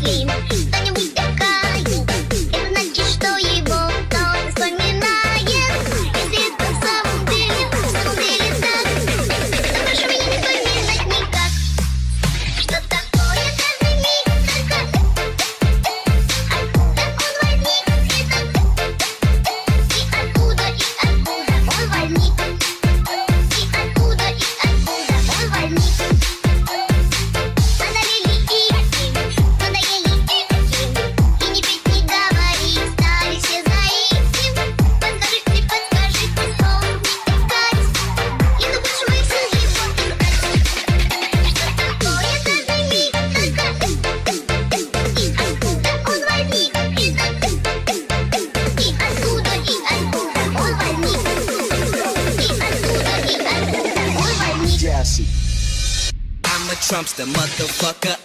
если кто-нибудь такая, это значит, что его кто-то вспоминает. Если это в самом деле так, то прошу меня не вспоминать никак. Что такое каждый миг, только откуда он возник, и откуда он возник, и откуда он возник. Надоели и таким, надоели и таким, и не петь, не говорить, стали все за этим. Подскажите, вспомнить искать, и ну больше мы все его искать. Что такое каждый миг, только и откуда он возник, и откуда он возник, и откуда он возник. I'm a Trumpster, motherfucker.